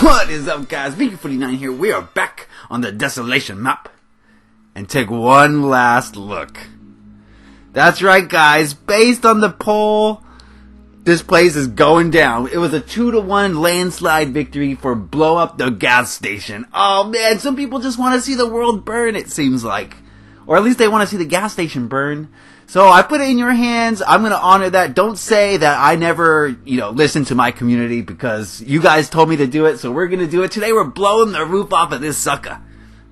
What is up, guys? Beancrew49 here. We are back on the Desolation map. And take one last look. That's right, guys. Based on the poll, this place is going down. It was a 2-1 landslide victory for blow up the gas station. Oh man, some people just want to see the world burn, it seems like. Or at least they want to see the gas station burn. So I put it in your hands. I'm going to honor that. Don't say that I never, listen to my community because you guys told me to do it. So we're going to do it. Today we're blowing the roof off of this sucker.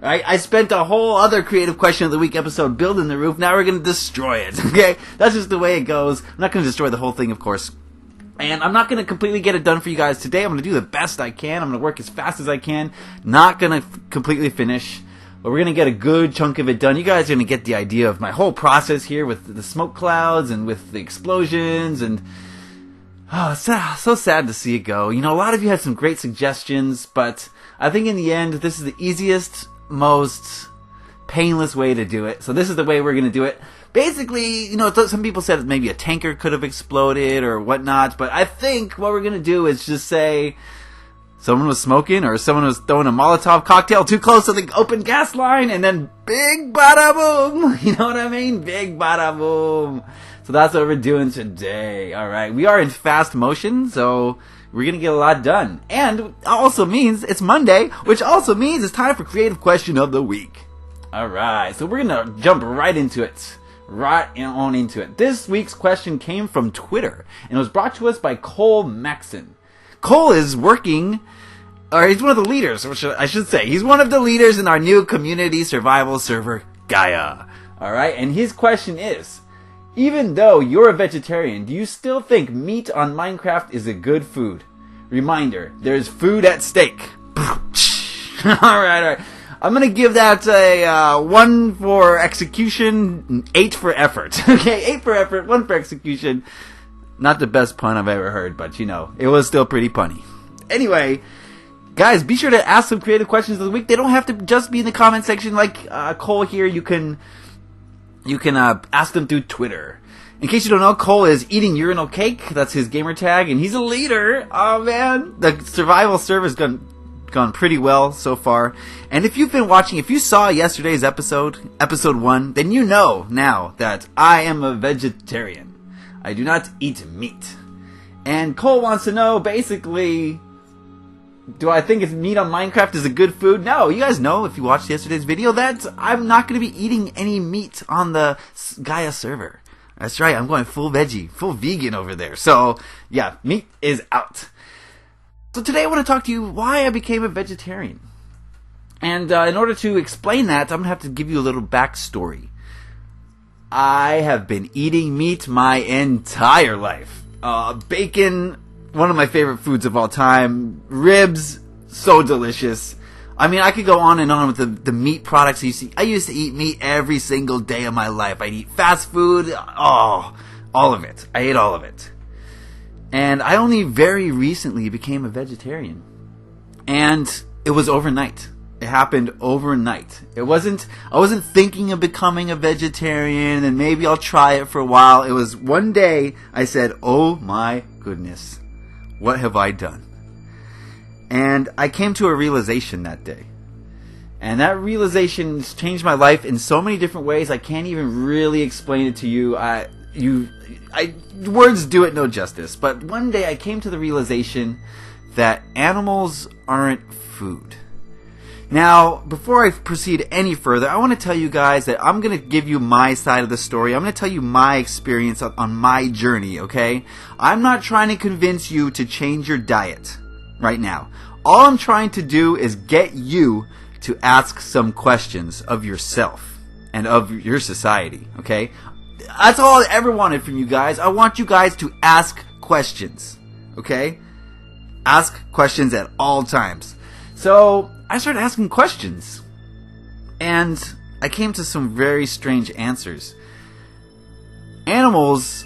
Right? I spent a whole other creative question of the week episode building the roof. Now we're going to destroy it. Okay? That's just the way it goes. I'm not going to destroy the whole thing, of course. And I'm not going to completely get it done for you guys today. I'm going to do the best I can. I'm going to work as fast as I can. Not going to completely finish. But we're going to get a good chunk of it done. You guys are going to get the idea of my whole process here with the smoke clouds and with the explosions. And it's so sad to see it go. A lot of you had some great suggestions. But I think in the end, this is the easiest, most painless way to do it. So this is the way we're going to do it. Basically, some people said maybe a tanker could have exploded or whatnot. But I think what we're going to do is just say someone was smoking or someone was throwing a Molotov cocktail too close to the open gas line and then big bada boom. You know what I mean? Big bada boom. So that's what we're doing today. All right. We are in fast motion, so we're going to get a lot done. And it also means it's Monday, which also means it's time for Creative Question of the Week. All right. So we're going to jump right into it. Right on into it. This week's question came from Twitter and it was brought to us by Cole Maxon. Cole is working, or he's one of the leaders, which I should say. He's one of the leaders in our new community survival server, Gaia. Alright, and his question is, even though you're a vegetarian, do you still think meat on Minecraft is a good food? Reminder, there's food at stake. Alright. I'm gonna give that a 1 for execution, 8 for effort. Okay, 8 for effort, 1 for execution. Not the best pun I've ever heard, but it was still pretty punny. Anyway, guys, be sure to ask some creative questions of the week. They don't have to just be in the comment section like Cole here. You can ask them through Twitter. In case you don't know, Cole is eating urinal cake. That's his gamer tag, and he's a leader. Oh man, the survival server's gone pretty well so far. And if you've been watching, if you saw yesterday's episode 1, then you know now that I am a vegetarian. I do not eat meat. And Cole wants to know, basically, do I think meat on Minecraft is a good food? No, you guys know, if you watched yesterday's video, that I'm not going to be eating any meat on the Gaia server. That's right, I'm going full veggie, full vegan over there. So, yeah, meat is out. So today I want to talk to you why I became a vegetarian. And in order to explain that, I'm going to have to give you a little backstory. I have been eating meat my entire life. Bacon, one of my favorite foods of all time. Ribs, so delicious. I mean, I could go on and on with the meat products you see. I used to eat meat every single day of my life. I'd eat fast food. All of it. I ate all of it. And I only very recently became a vegetarian. And it was overnight. It happened overnight. I wasn't thinking of becoming a vegetarian and maybe I'll try it for a while. It was one day I said, oh my goodness, what have I done? And I came to a realization that day. And that realization changed my life in so many different ways I can't even really explain it to you. Words do it no justice. But one day I came to the realization that animals aren't food. Now, before I proceed any further, I want to tell you guys that I'm going to give you my side of the story. I'm going to tell you my experience on my journey, okay? I'm not trying to convince you to change your diet right now. All I'm trying to do is get you to ask some questions of yourself and of your society, okay? That's all I ever wanted from you guys. I want you guys to ask questions, okay? Ask questions at all times. So I started asking questions, and I came to some very strange answers. Animals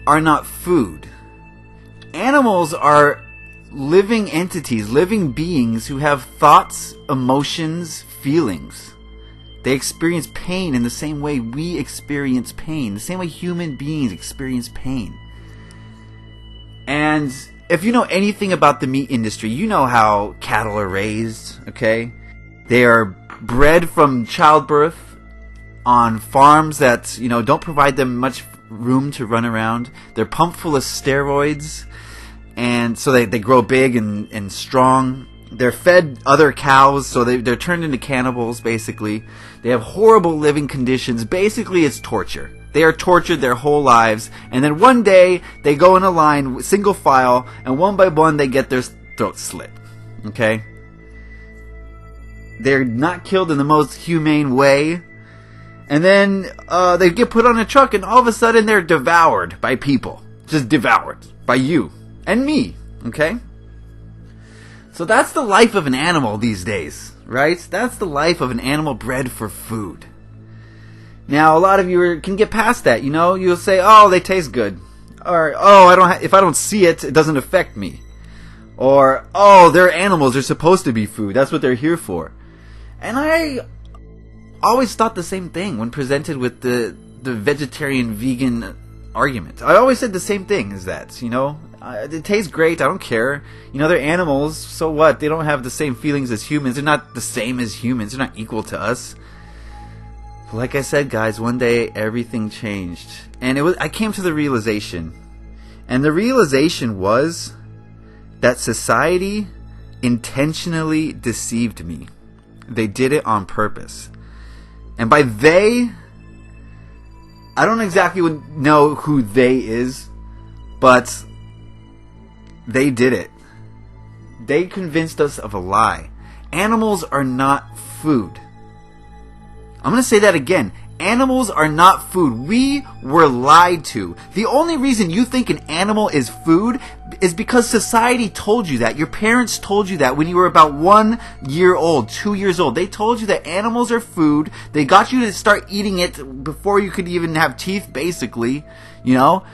are not food. Animals are living entities, living beings who have thoughts, emotions, feelings. They experience pain in the same way we experience pain, the same way human beings experience pain. And if you know anything about the meat industry, you know how cattle are raised, okay? They are bred from childbirth on farms that, don't provide them much room to run around. They're pumped full of steroids, and so they grow big and strong. They're fed other cows, so they're turned into cannibals, basically. They have horrible living conditions. Basically, it's torture. They are tortured their whole lives, and then one day, they go in a line, single file, and one by one, they get their throats slit. Okay? They're not killed in the most humane way. And then they get put on a truck, and all of a sudden, they're devoured by people. Just devoured. By you. And me. Okay? So that's the life of an animal these days, right? That's the life of an animal bred for food. Now, a lot of you can get past that, You'll say, oh, they taste good. Or, oh, if I don't see it, it doesn't affect me. Or, oh, they're animals, they're supposed to be food. That's what they're here for. And I always thought the same thing when presented with the vegetarian-vegan argument. I always said the same thing as that, It tastes great, I don't care. They're animals, so what? They don't have the same feelings as humans. They're not the same as humans. They're not equal to us. But like I said, guys, one day everything changed. And I came to the realization. And the realization was that society intentionally deceived me. They did it on purpose. And by they, I don't exactly know who they is, but they did it. They convinced us of a lie. Animals are not food. I'm going to say that again. Animals are not food. We were lied to. The only reason you think an animal is food is because society told you that. Your parents told you that when you were about 1 year old, 2 years old. They told you that animals are food. They got you to start eating it before you could even have teeth, basically. They got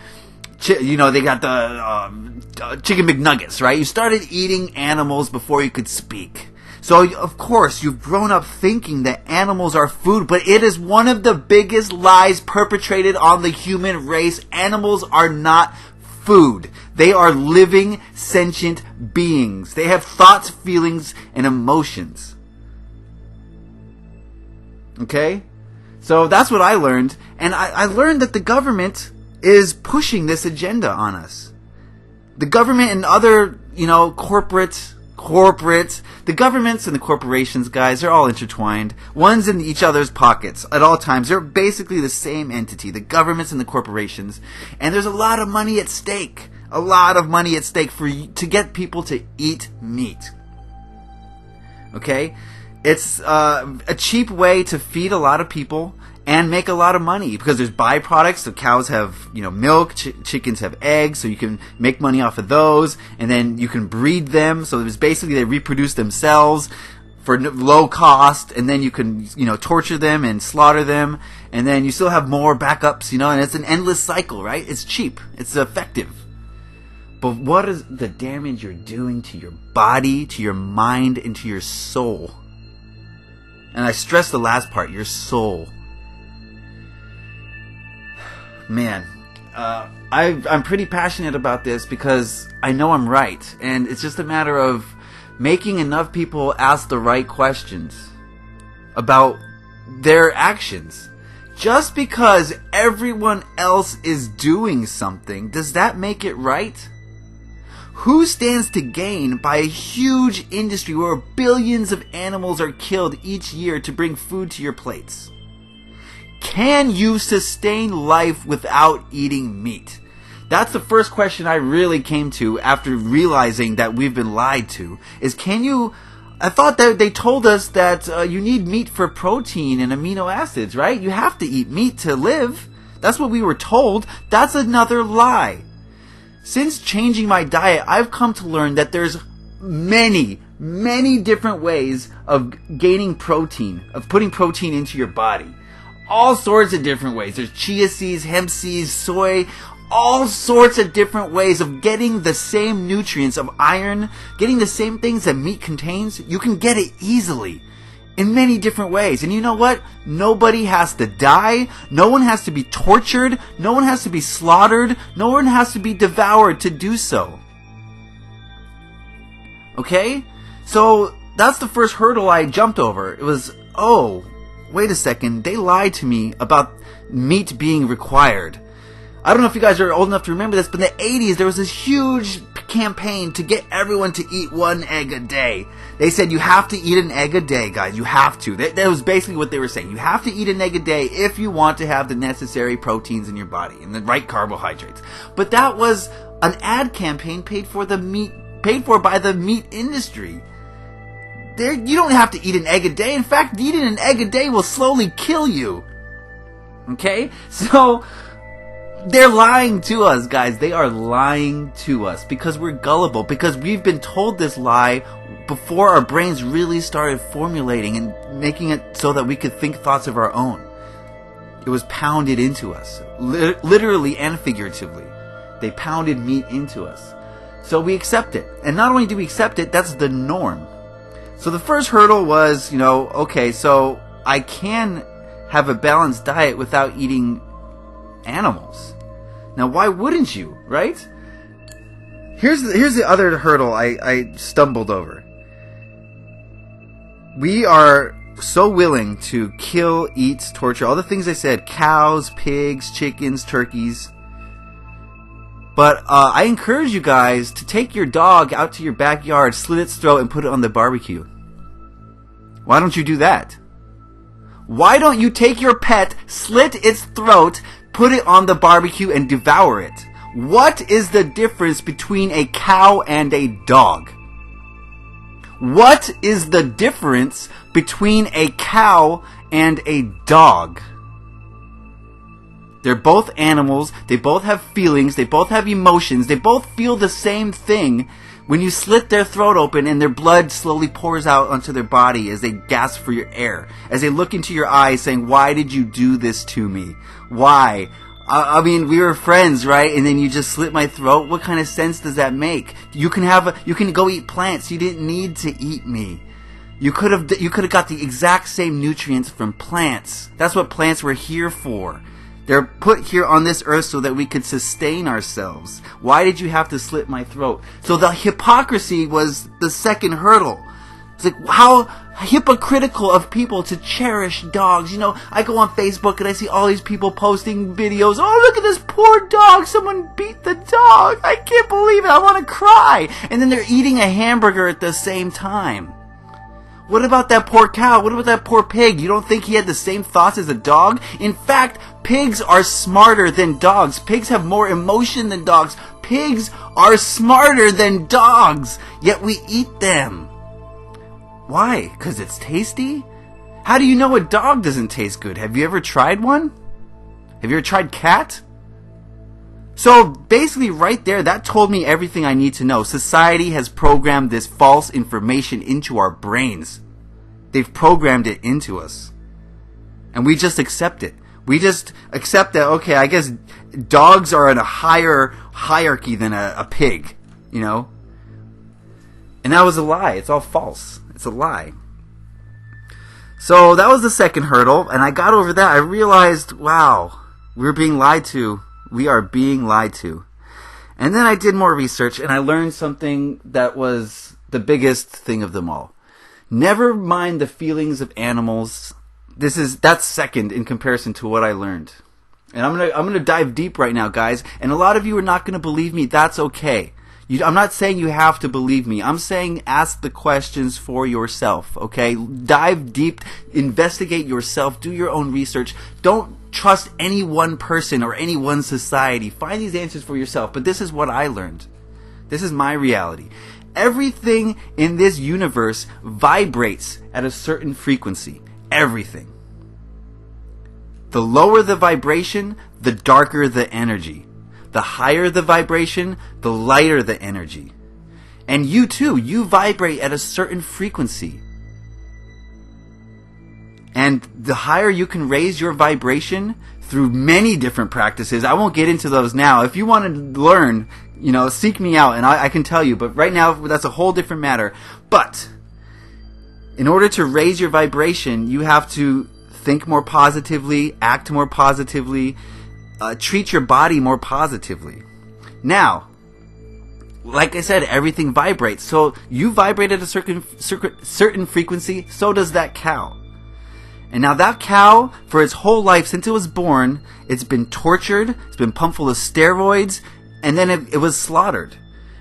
the chicken McNuggets, right? You started eating animals before you could speak. So, of course, you've grown up thinking that animals are food, but it is one of the biggest lies perpetrated on the human race. Animals are not food. They are living, sentient beings. They have thoughts, feelings, and emotions. Okay? So that's what I learned. And I learned that the government is pushing this agenda on us. The government and other, the governments and the corporations, guys, they're all intertwined. One's in each other's pockets at all times. They're basically the same entity, the governments and the corporations. And there's a lot of money at stake. A lot of money at stake to get people to eat meat. Okay? It's a cheap way to feed a lot of people and make a lot of money because there's byproducts. The cows have, milk, chickens have eggs, so you can make money off of those, and then you can breed them. So it's basically they reproduce themselves for low cost, and then you can, torture them and slaughter them, and then you still have more backups, and it's an endless cycle, right? It's cheap, it's effective. But what is the damage you're doing to your body, to your mind, and to your soul? And I stress the last part, your soul. Man, I'm pretty passionate about this because I know I'm right. And it's just a matter of making enough people ask the right questions about their actions. Just because everyone else is doing something, does that make it right? Who stands to gain by a huge industry where billions of animals are killed each year to bring food to your plates? Can you sustain life without eating meat? That's the first question I really came to after realizing that we've been lied to. I thought that they told us that you need meat for protein and amino acids, right? You have to eat meat to live. That's what we were told. That's another lie. Since changing my diet, I've come to learn that there's many different ways of gaining protein, of putting protein into your body. All sorts of different ways. There's chia seeds, hemp seeds, soy, all sorts of different ways of getting the same nutrients of iron, getting the same things that meat contains. You can get it easily in many different ways. And you know what? Nobody has to die. No one has to be tortured. No one has to be slaughtered. No one has to be devoured to do so. Okay? So that's the first hurdle I jumped over. It was, oh, wait a second, they lied to me about meat being required. I don't know if you guys are old enough to remember this, but in the 80s there was this huge campaign to get everyone to eat 1 egg a day. They said you have to eat an egg a day, guys. You have to. That was basically what they were saying. You have to eat an egg a day if you want to have the necessary proteins in your body and the right carbohydrates. But that was an ad campaign paid for by the meat industry. You don't have to eat an egg a day. In fact, eating an egg a day will slowly kill you. Okay? So they're lying to us, guys. They are lying to us because we're gullible, because we've been told this lie before our brains really started formulating and making it so that we could think thoughts of our own. It was pounded into us, literally and figuratively. They pounded meat into us. So we accept it. And not only do we accept it, that's the norm. So the first hurdle was, okay, so I can have a balanced diet without eating animals. Now, why wouldn't you, right? Here's the other hurdle I stumbled over. We are so willing to kill, eat, torture, all the things I said, cows, pigs, chickens, turkeys. But I encourage you guys to take your dog out to your backyard, slit its throat, and put it on the barbecue. Why don't you do that? Why don't you take your pet, slit its throat, put it on the barbecue, and devour it? What is the difference between a cow and a dog? What is the difference between a cow and a dog? They're both animals, they both have feelings, they both have emotions, they both feel the same thing when you slit their throat open and their blood slowly pours out onto their body as they gasp for your air, as they look into your eyes saying, why did you do this to me? Why? I mean, we were friends, right? And then you just slit my throat? What kind of sense does that make? You can go eat plants, you didn't need to eat me. You could have got the exact same nutrients from plants. That's what plants were here for. They're put here on this earth so that we could sustain ourselves. Why did you have to slit my throat? So the hypocrisy was the second hurdle. It's like, how hypocritical of people to cherish dogs. I go on Facebook and I see all these people posting videos. Oh, look at this poor dog. Someone beat the dog. I can't believe it. I want to cry. And then they're eating a hamburger at the same time. What about that poor cow? What about that poor pig? You don't think he had the same thoughts as a dog? In fact, pigs are smarter than dogs. Pigs have more emotion than dogs. Pigs are smarter than dogs. Yet we eat them. Why? 'Cause it's tasty? How do you know a dog doesn't taste good? Have you ever tried one? Have you ever tried cat? So basically right there, that told me everything I need to know. Society has programmed this false information into our brains. They've programmed it into us. And we just accept it. We just accept that, okay, I guess dogs are in a higher hierarchy than a pig, And that was a lie. It's all false. It's a lie. So that was the second hurdle, and I got over that. I realized, wow, we're being lied to. We are being lied to. And then I did more research, and I learned something that was the biggest thing of them all. Never mind the feelings of animals. That's second in comparison to what I learned. And I'm gonna dive deep right now, guys. And a lot of you are not gonna believe me. That's okay. I'm not saying you have to believe me. I'm saying ask the questions for yourself, okay? Dive deep, investigate yourself, do your own research. Don't trust any one person or any one society. Find these answers for yourself. But this is what I learned. This is my reality. Everything in this universe vibrates at a certain frequency. Everything. The lower the vibration, the darker the energy. The higher the vibration, the lighter the energy. And you too, you vibrate at a certain frequency. And the higher you can raise your vibration through many different practices, I won't get into those now. If you want to learn, seek me out and I can tell you. But right now, that's a whole different matter. But in order to raise your vibration, you have to think more positively, act more positively, treat your body more positively. Now, like I said, everything vibrates. So you vibrate at a certain frequency, so does that cow. And now that cow, for its whole life since it was born, it's been tortured, it's been pumped full of steroids, and then it was slaughtered.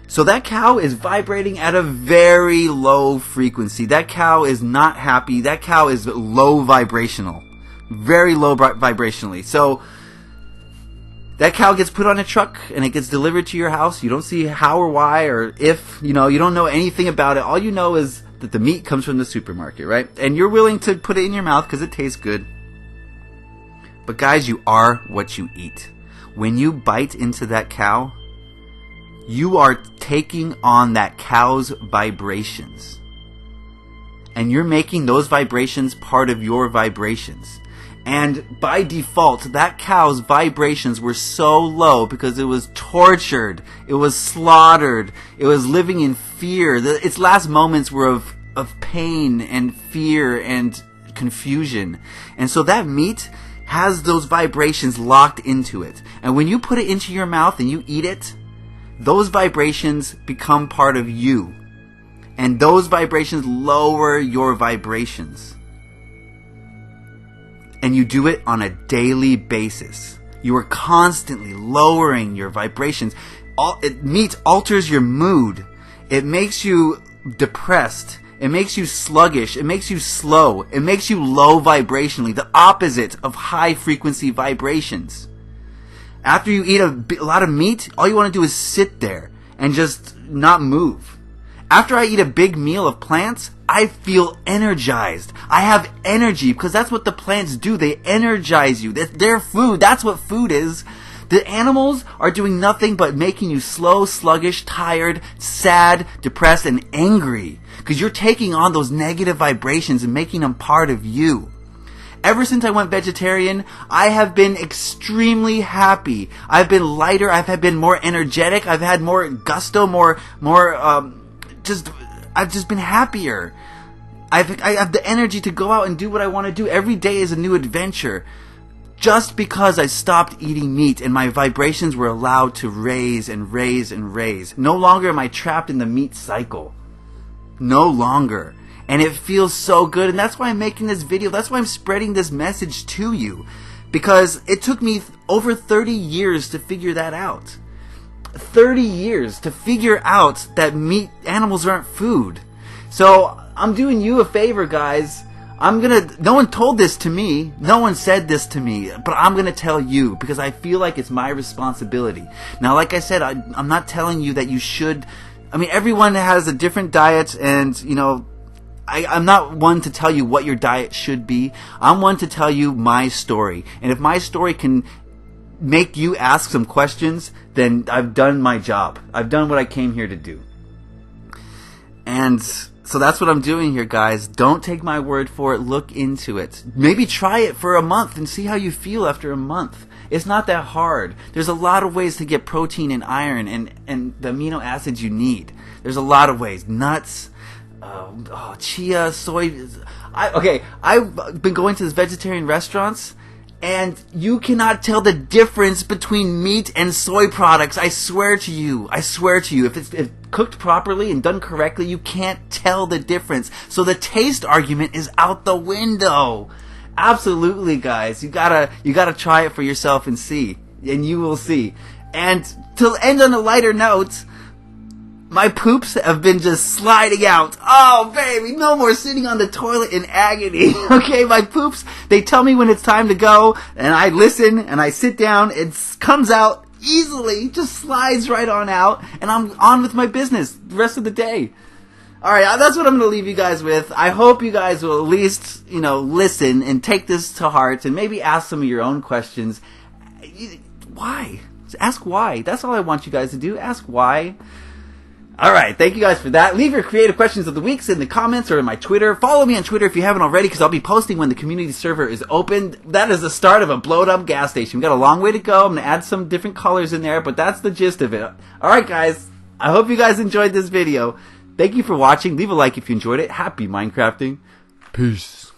So that cow is vibrating at a very low frequency. That cow is not happy. That cow is low vibrational. Very low vibrationally. So that cow gets put on a truck and it gets delivered to your house. You don't see how or why or if, you don't know anything about it. All you know is that the meat comes from the supermarket, right? And you're willing to put it in your mouth because it tastes good. But guys, you are what you eat. When you bite into that cow, you are taking on that cow's vibrations. And you're making those vibrations part of your vibrations. And by default, that cow's vibrations were so low because it was tortured, it was slaughtered, it was living in fear. Its last moments were of pain and fear and confusion. And so that meat has those vibrations locked into it. And when you put it into your mouth and you eat it, those vibrations become part of you. And those vibrations lower your vibrations. And you do it on a daily basis. You are constantly lowering your vibrations. Meat alters your mood. It makes you depressed. It makes you sluggish. It makes you slow. It makes you low vibrationally. The opposite of high frequency vibrations. After you eat a lot of meat, all you want to do is sit there and just not move. After I eat a big meal of plants, I feel energized. I have energy because that's what the plants do. They energize you. They're food. That's what food is. The animals are doing nothing but making you slow, sluggish, tired, sad, depressed, and angry because you're taking on those negative vibrations and making them part of you. Ever since I went vegetarian, I have been extremely happy. I've been lighter. I've been more energetic. I've had more gusto, I've just been happier. I have the energy to go out and do what I want to do. Every day is a new adventure. Just because I stopped eating meat and my vibrations were allowed to raise and raise and raise. No longer am I trapped in the meat cycle. No longer. And it feels so good. And that's why I'm making this video. That's why I'm spreading this message to you. Because it took me over 30 years to figure that out. 30 years to figure out that animals aren't food. So I'm doing you a favor, guys. No one told this to me. No one said this to me, but I'm going to tell you because I feel like it's my responsibility. Now, like I said, I'm not telling you that you should. I mean, everyone has a different diet and, I'm not one to tell you what your diet should be. I'm one to tell you my story. And if my story can make you ask some questions, then I've done my job. I've done what I came here to do. And so that's what I'm doing here, guys. Don't take my word for it. Look into it. Maybe try it for a month and see how you feel after a month. It's not that hard. There's a lot of ways to get protein and iron and the amino acids you need. There's a lot of ways. Nuts, chia, soy. I've been going to these vegetarian restaurants, and you cannot tell the difference between meat and soy products. I swear to you. If cooked properly and done correctly, you can't tell the difference. So the taste argument is out the window. Absolutely, guys. You gotta try it for yourself and see. And you will see. And to end on a lighter note, my poops have been just sliding out. Oh, baby, no more sitting on the toilet in agony. Okay, my poops, they tell me when it's time to go, and I listen, and I sit down. It comes out easily, just slides right on out, and I'm on with my business the rest of the day. All right, that's what I'm going to leave you guys with. I hope you guys will at least, listen and take this to heart and maybe ask some of your own questions. Why? Ask why. That's all I want you guys to do. Ask why. All right, thank you guys for that. Leave your creative questions of the weeks in the comments or in my Twitter. Follow me on Twitter if you haven't already, because I'll be posting when the community server is open. That is the start of a blowed-up gas station. We've got a long way to go. I'm going to add some different colors in there, but that's the gist of it. All right, guys. I hope you guys enjoyed this video. Thank you for watching. Leave a like if you enjoyed it. Happy Minecrafting. Peace.